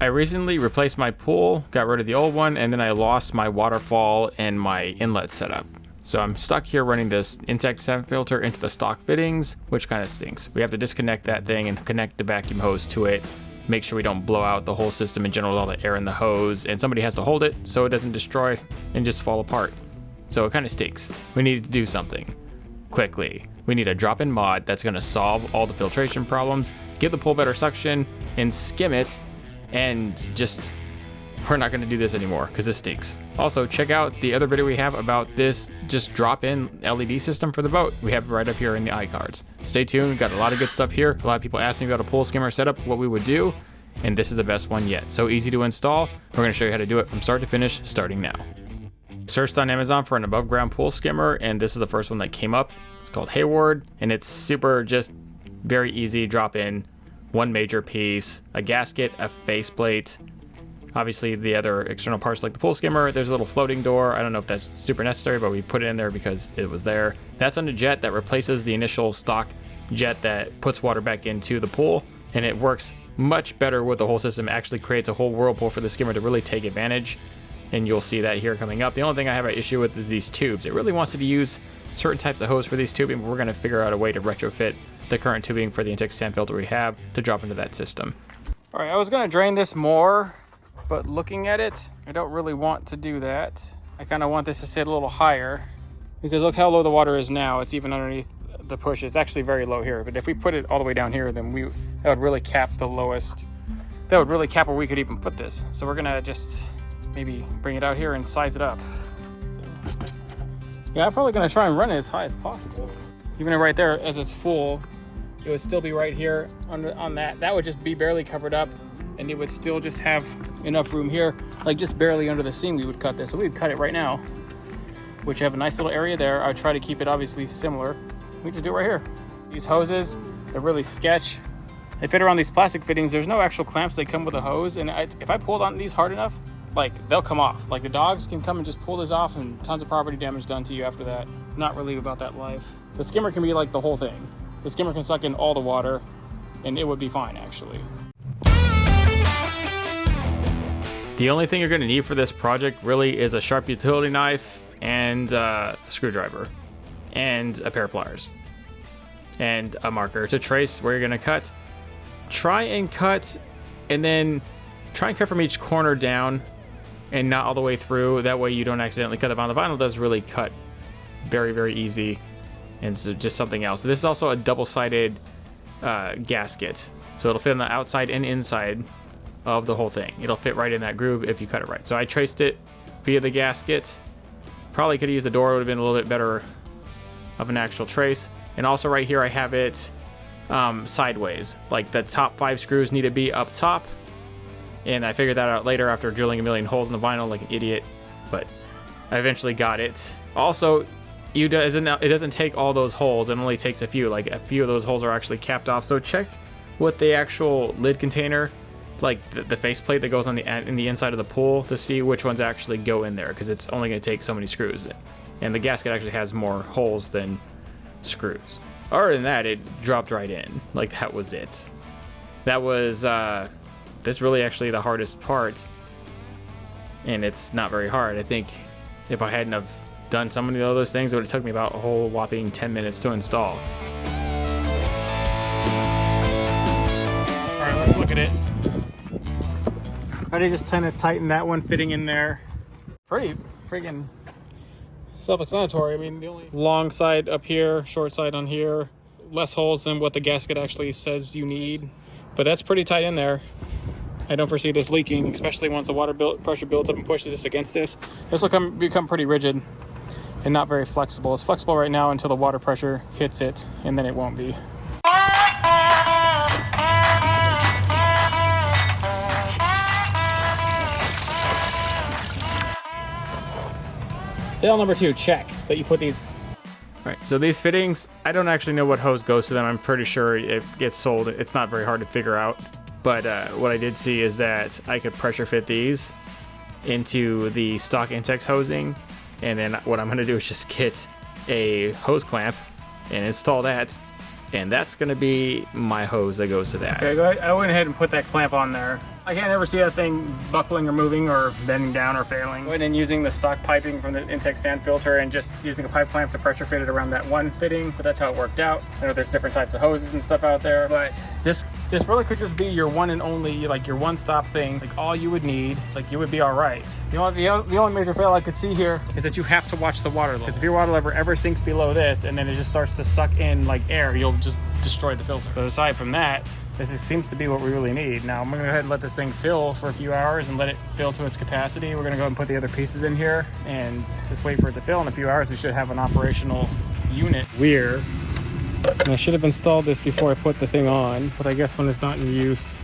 I recently replaced my pool, got rid of the old one, and then I lost my waterfall and my inlet setup. So I'm stuck here running this intake sand filter into the stock fittings, which kind of stinks. We have to disconnect that thing and connect the vacuum hose to it. Make sure we don't blow out the whole system in general with all the air in the hose, and somebody has to hold it so it doesn't destroy and just fall apart. So it kind of stinks. We need to do something quickly. We need a drop-in mod that's going to solve all the filtration problems, give the pool better suction, and skim it, and just, we're not going to do this anymore because this stinks. Also, check out the other video we have about this just drop-in LED system for the boat. We have it right up here in the iCards. Stay tuned, we've got a lot of good stuff here. A lot of people asked me about a pool skimmer setup, what we would do, and this is the best one yet. So easy to install. We're going to show you how to do it from start to finish, starting now. Searched on Amazon for an above ground pool skimmer, and this is the first one that came up. It's called Hayward, and it's super just very easy, drop in, one major piece, a gasket, a faceplate, obviously the other external parts like the pool skimmer. There's a little floating door. I don't know if that's super necessary, but we put it in there because it was there. That's on a jet that replaces the initial stock jet that puts water back into the pool, and it works much better with the whole system. It actually creates a whole whirlpool for the skimmer to really take advantage, and you'll see that here coming up. The only thing I have an issue with is these tubes. It really wants to use certain types of hose for these tubing, but we're going to figure out a way to retrofit the current tubing for the intake sand filter we have to drop into that system. All right, I was going to drain this more, but looking at it, I don't really want to do that. I kind of want this to sit a little higher because look how low the water is now. It's even underneath the push. It's actually very low here, but if we put it all the way down here, then that would really cap the lowest. That would really cap where we could even put this. So we're gonna just maybe bring it out here and size it up. Yeah, I'm probably gonna try and run it as high as possible. Even right there, as it's full, it would still be right here on that. That would just be barely covered up, and it would still just have enough room here, like just barely under the seam we would cut this. So we would cut it right now, which have a nice little area there. I would try to keep it obviously similar. We just do it right here. These hoses, they're really sketch. They fit around these plastic fittings. There's no actual clamps. They come with a hose, and if I pulled on these hard enough, like they'll come off. Like the dogs can come and just pull this off, and tons of property damage done to you after that. Not really about that life. The skimmer can be like the whole thing. The skimmer can suck in all the water, and it would be fine actually. The only thing you're going to need for this project really is a sharp utility knife and a screwdriver and a pair of pliers and a marker to trace where you're going to cut. Try and cut, and then try and cut from each corner down and not all the way through. That way you don't accidentally cut the vinyl. The vinyl does really cut very, very easy, and so just something else. This is also a double-sided gasket, so it'll fit on the outside and inside of the whole thing. It'll fit right in that groove if you cut it right. So I traced it via the gasket. Probably could have used the door. It would have been a little bit better of an actual trace. And also right here I have it sideways. Like the top 5 screws need to be up top. And I figured that out later after drilling a million holes in the vinyl like an idiot. But I eventually got it. Also, it doesn't take all those holes. It only takes a few. Like a few of those holes are actually capped off. So check with the actual lid container, like the faceplate that goes on in the inside of the pool, to see which ones actually go in there, because it's only going to take so many screws. And the gasket actually has more holes than screws. Other than that, it dropped right in. Like that was it. That was this really actually the hardest part, and it's not very hard. I think if I hadn't have done so many of those things, it would have took me about a whole whopping 10 minutes to install. All right, let's look at it. I just kind of tighten that one fitting in there. Pretty friggin' self-explanatory. I mean, the only long side up here, short side on here, less holes than what the gasket actually says you need, but that's pretty tight in there. I don't foresee this leaking, especially once the water pressure builds up and pushes this against this. This will become pretty rigid and not very flexible. It's flexible right now until the water pressure hits it, and then it won't be. Fail number 2, check that you put these. All right, so these fittings, I don't actually know what hose goes to them. I'm pretty sure it gets sold. It's not very hard to figure out. But what I did see is that I could pressure fit these into the stock Intex hosing. And then what I'm gonna do is just get a hose clamp and install that. And that's gonna be my hose that goes to that. Okay, I went ahead and put that clamp on there. I can't ever see that thing buckling or moving or bending down or failing. Went in using the stock piping from the Intech sand filter and just using a pipe clamp to pressure fit it around that one fitting, but that's how it worked out. I know there's different types of hoses and stuff out there, but this really could just be your one and only, like your one-stop thing, like all you would need, like you would be all right. The only major fail I could see here is that you have to watch the water level, because if your water level ever sinks below this and then it just starts to suck in like air, you'll just destroy the filter. But aside from that, seems to be what we really need. Now I'm gonna go ahead and let this thing fill for a few hours and let it fill to its capacity. We're gonna go and put the other pieces in here and just wait for it to fill. In a few hours, we should have an operational unit. Weird. And I should have installed this before I put the thing on, but I guess when it's not in use,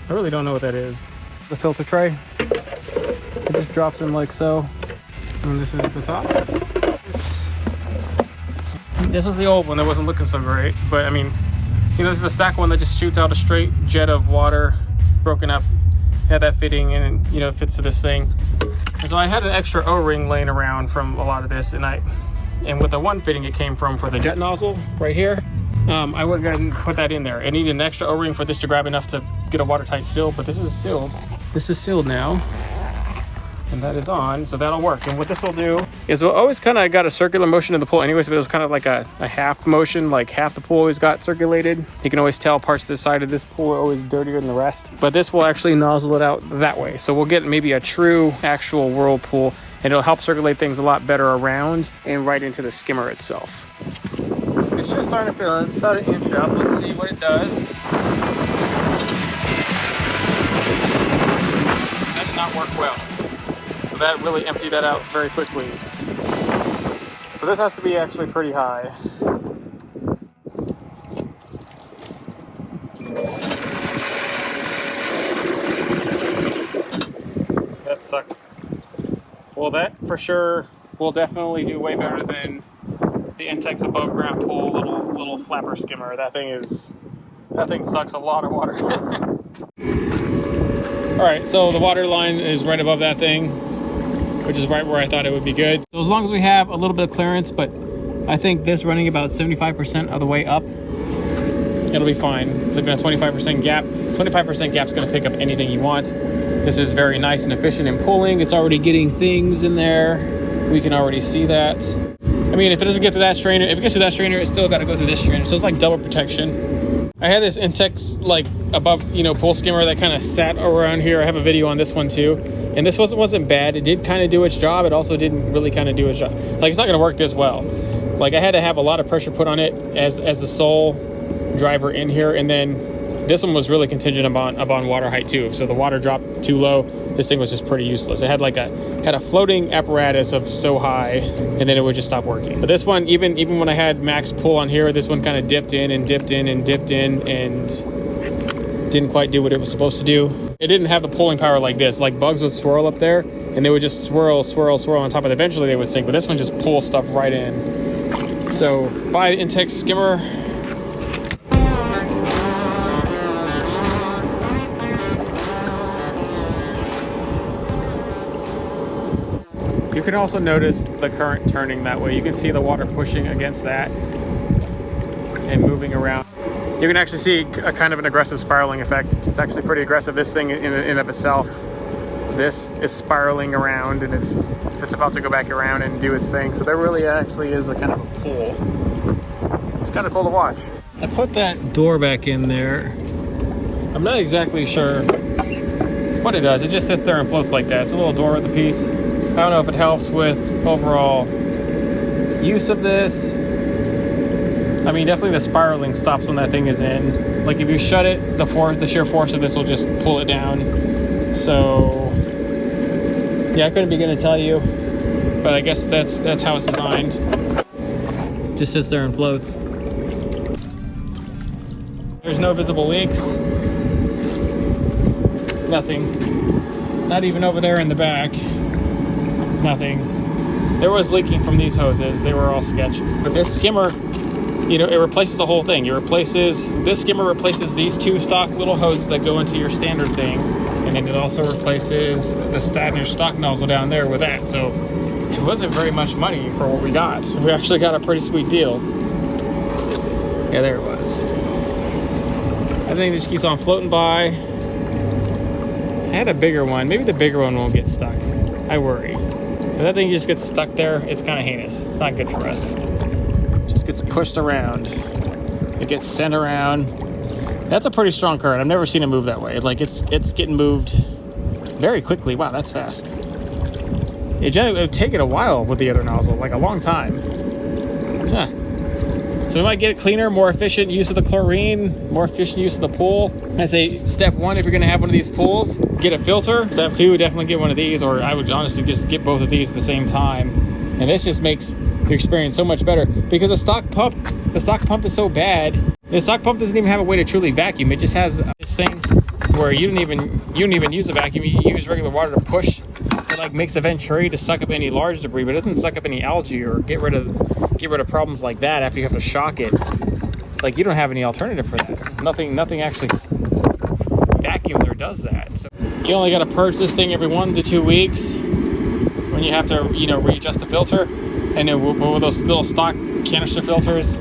I really don't know what that is. The filter tray, it just drops in like so. And this is the top. This was the old one that wasn't looking so great, but I mean, you know, this is a stack one that just shoots out a straight jet of water, broken up, had that fitting, and you know, it fits to this thing. And so I had an extra O-ring laying around from a lot of this, and with the one fitting it came from for the jet nozzle right here, I went ahead and put that in there. I needed an extra O-ring for this to grab enough to get a watertight seal, but this is sealed. This is sealed now. And that is on, so that'll work. And what this will do is we'll always kind of got a circular motion in the pool anyways, but it was kind of like a half motion, like half the pool always got circulated. You can always tell parts of the side of this pool are always dirtier than the rest, but this will actually nozzle it out that way. So we'll get maybe a true actual whirlpool, and it'll help circulate things a lot better around and right into the skimmer itself. It's just starting to fill. It's about 1 inch up. Let's see what it does. That did not work well. So that really emptied that out very quickly. So this has to be actually pretty high. That sucks. Well, that for sure will definitely do way better than the Intech's above ground pool little flapper skimmer. That thing sucks a lot of water. All right, so the water line is right above that thing, which is right where I thought it would be good. So as long as we have a little bit of clearance, but I think this running about 75% of the way up, it'll be fine. Looking at 25% gap. 25% gap's gonna pick up anything you want. This is very nice and efficient in pulling. It's already getting things in there. We can already see that. I mean, if it doesn't get to that strainer, if it gets to that strainer, it's still gotta go through this strainer. So it's like double protection. I had this Intech's like above, you know, pool skimmer that kind of sat around here. I have a video on this one too. And this wasn't bad. It did kind of do its job. It also didn't really kind of do its job. Like, it's not going to work this well. Like, I had to have a lot of pressure put on it as the sole driver in here. And then this one was really contingent upon water height too. So the water dropped too low. This thing was just pretty useless. It had had a floating apparatus of so high, and then it would just stop working. But this one, even when I had max pull on here, this one kind of dipped in and dipped in and dipped in and didn't quite do what it was supposed to do. It didn't have the pulling power like this. Like, bugs would swirl up there, and they would just swirl on top of it. Eventually they would sink, but this one just pulls stuff right in. So buy the Intech skimmer. You can also notice the current turning that way. You can see the water pushing against that and moving around. You can actually see a kind of an aggressive spiraling effect. It's actually pretty aggressive. This thing in and of itself, this is spiraling around, and it's about to go back around and do its thing. So there really actually is a kind of a pull. It's kind of cool to watch. I put that door back in there. I'm not exactly sure what it does. It just sits there and floats like that. It's a little door at the piece. I don't know if it helps with overall use of this. I mean, definitely the spiraling stops when that thing is in. Like, if you shut it, the sheer force of this will just pull it down. So, yeah, I couldn't begin to tell you, but I guess that's how it's designed. Just sits there and floats. There's no visible leaks. Nothing. Not even over there in the back. Nothing. There was leaking from these hoses. They were all sketch. But this skimmer, you know, it replaces the whole thing. This skimmer replaces these two stock little hoses that go into your standard thing, and then it also replaces the standard stock nozzle down there with that. So it wasn't very much money for what we got. So we actually got a pretty sweet deal. Yeah, there it was. I think it just keeps on floating by. I had a bigger one. Maybe the bigger one won't get stuck. I worry. If that thing just gets stuck there, it's kind of heinous. It's not good for us. Just gets pushed around. It gets sent around. That's a pretty strong current. I've never seen it move that way. Like it's getting moved very quickly. Wow, that's fast. It would take it a while with the other nozzle, like a long time. Huh. So we might get it cleaner, more efficient use of the chlorine, more efficient use of the pool. I say step one, if you're gonna have one of these pools, get a filter. Step two, definitely get one of these, or I would honestly just get both of these at the same time. And this just makes the experience so much better because the stock pump is so bad. The stock pump doesn't even have a way to truly vacuum. It just has this thing where you don't even use a vacuum. You use regular water to push. It like makes a venturi to suck up any large debris, but it doesn't suck up any algae or get rid of problems like that after you have to shock it. Like you don't have any alternative for that. Nothing actually vacuums or does that. So you only got to purge this thing every 1 to 2 weeks when you have to readjust the filter. And then with those little stock canister filters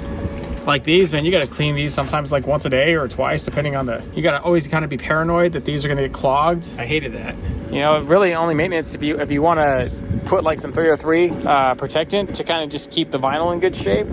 like these, man, you got to clean these sometimes like once a day or twice, depending on you got to always kind of be paranoid that these are going to get clogged. I hated that. Really only maintenance if you want to put like some 303 protectant to kind of just keep the vinyl in good shape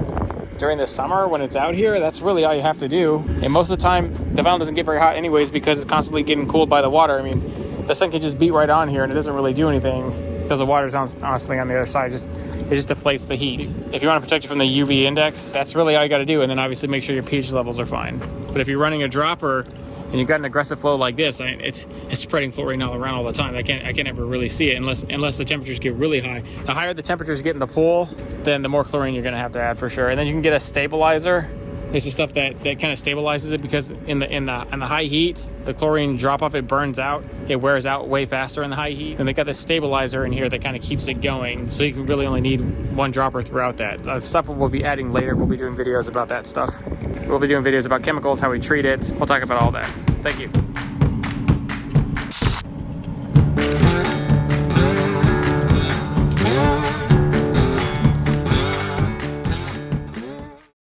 during the summer when it's out here. That's really all you have to do. And most of the time the vinyl doesn't get very hot anyways because it's constantly getting cooled by the water. I mean, the sun can just beat right on here and it doesn't really do anything because the water's honestly on the other side. It just deflates the heat. If you want to protect it from the UV index, that's really all you got to do. And then obviously make sure your pH levels are fine. But if you're running a dropper and you've got an aggressive flow like this, it's spreading chlorine all around all the time. I can't ever really see it unless the temperatures get really high. The higher the temperatures get in the pool, then the more chlorine you're going to have to add for sure. And then you can get a stabilizer. This is stuff that kind of stabilizes it because in the high heat, the chlorine drop off, it burns out. It wears out way faster in the high heat. And they got this stabilizer in here that kind of keeps it going. So you can really only need one dropper throughout that. Stuff we'll be adding later. We'll be doing videos about that stuff. We'll be doing videos about chemicals, how we treat it. We'll talk about all that. Thank you.